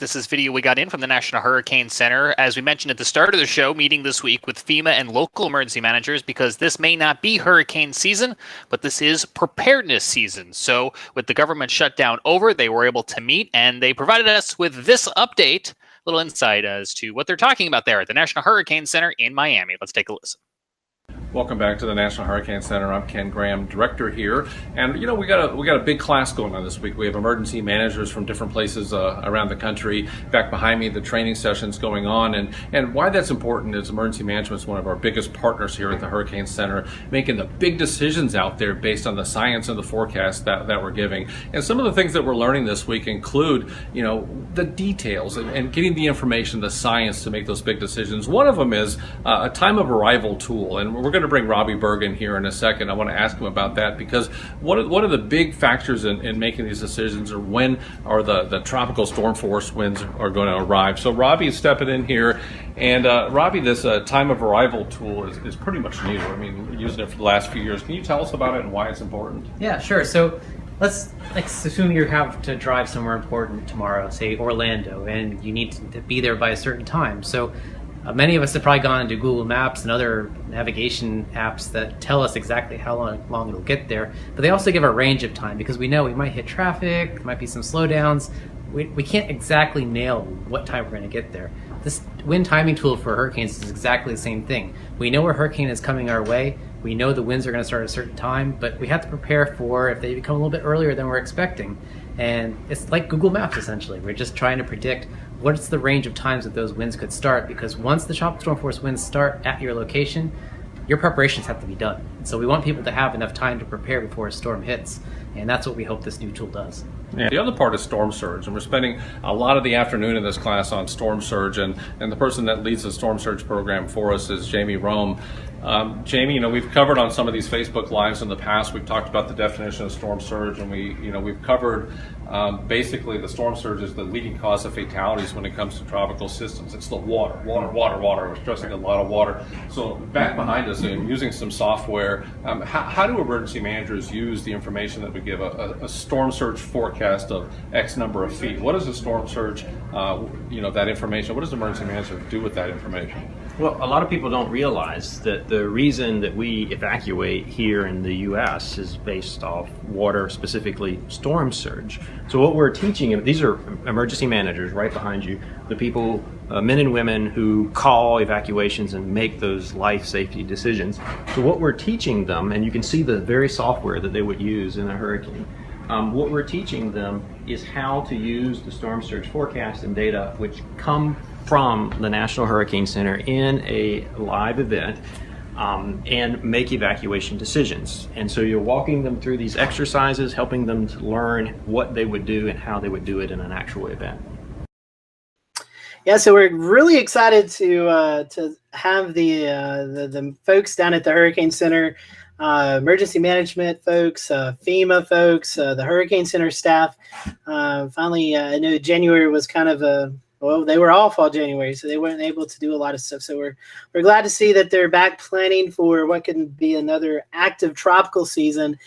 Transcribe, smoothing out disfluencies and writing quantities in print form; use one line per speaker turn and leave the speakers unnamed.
This is video we got in from the National Hurricane Center. As we mentioned at the start of the show, meeting this week with FEMA and local emergency managers because this may not be hurricane season, but this is preparedness season. So with the government shutdown over, they were able to meet and they provided us with this update, a little insight as to what they're talking about there at the National Hurricane Center in Miami. Let's take a listen.
Welcome back to the National Hurricane Center. I'm Ken Graham, director here, and we got a big class going on this week. We have emergency managers from different places around the country. Back behind me, the training session's going on, and why that's important is emergency management is one of our biggest partners here at the Hurricane Center, making the big decisions out there based on the science and the forecast that we're giving. And some of the things that we're learning this week include, the details and getting the information, the science to make those big decisions. One of them is a time of arrival tool, and we're going to bring Robbie Berg in here in a second. I want to ask him about that because one of the big factors in making these decisions are when are the tropical storm force winds are going to arrive. So Robbie is stepping in here, and Robbie, this time of arrival tool is pretty much new. I mean, using it for the last few years. Can you tell us about it and why it's important?
Yeah, sure. So let's assume you have to drive somewhere important tomorrow, say Orlando, and you need to be there by a certain time. So many of us have probably gone into Google Maps and other navigation apps that tell us exactly how long it'll get there, but they also give a range of time because we know we might hit traffic, there might be some slowdowns. We can't exactly nail what time we're going to get there. This wind timing tool for hurricanes is exactly the same thing. We know a hurricane is coming our way, we know the winds are going to start at a certain time, but we have to prepare for if they become a little bit earlier than we're expecting. And it's like Google Maps, essentially. We're just trying to predict what's the range of times that those winds could start, because once the tropical storm force winds start at your location, your preparations have to be done. So we want people to have enough time to prepare before a storm hits, and that's what we hope this new tool does.
Yeah. The other part is storm surge, and we're spending a lot of the afternoon in this class on storm surge, and the person that leads the storm surge program for us is Jamie Rome. Jamie, we've covered on some of these Facebook Lives in the past, we've talked about the definition of storm surge, and we've covered basically the storm surge is the leading cause of fatalities when it comes to tropical systems. It's the water. We're stressing a lot of water. So back behind us, using some software, how do emergency managers use the information that we give, a storm surge forecast of X number of feet? What does a storm surge, that information, what does the emergency manager do with that information?
Well, a lot of people don't realize that the reason that we evacuate here in the U.S. is based off water, specifically storm surge. So what we're teaching, these are emergency managers right behind you, the people, men and women who call evacuations and make those life safety decisions. So what we're teaching them, and you can see the very software that they would use in a hurricane, what we're teaching them is how to use the storm surge forecast and data which come from the National Hurricane Center in a live event and make evacuation decisions. And so you're walking them through these exercises, helping them to learn what they would do and how they would do it in an actual event.
Yeah, so we're really excited to have the folks down at the Hurricane Center, emergency management folks, FEMA folks, the Hurricane Center staff. Finally, I know January was kind of they were off all January, so they weren't able to do a lot of stuff. So we're glad to see that they're back planning for what can be another active tropical season.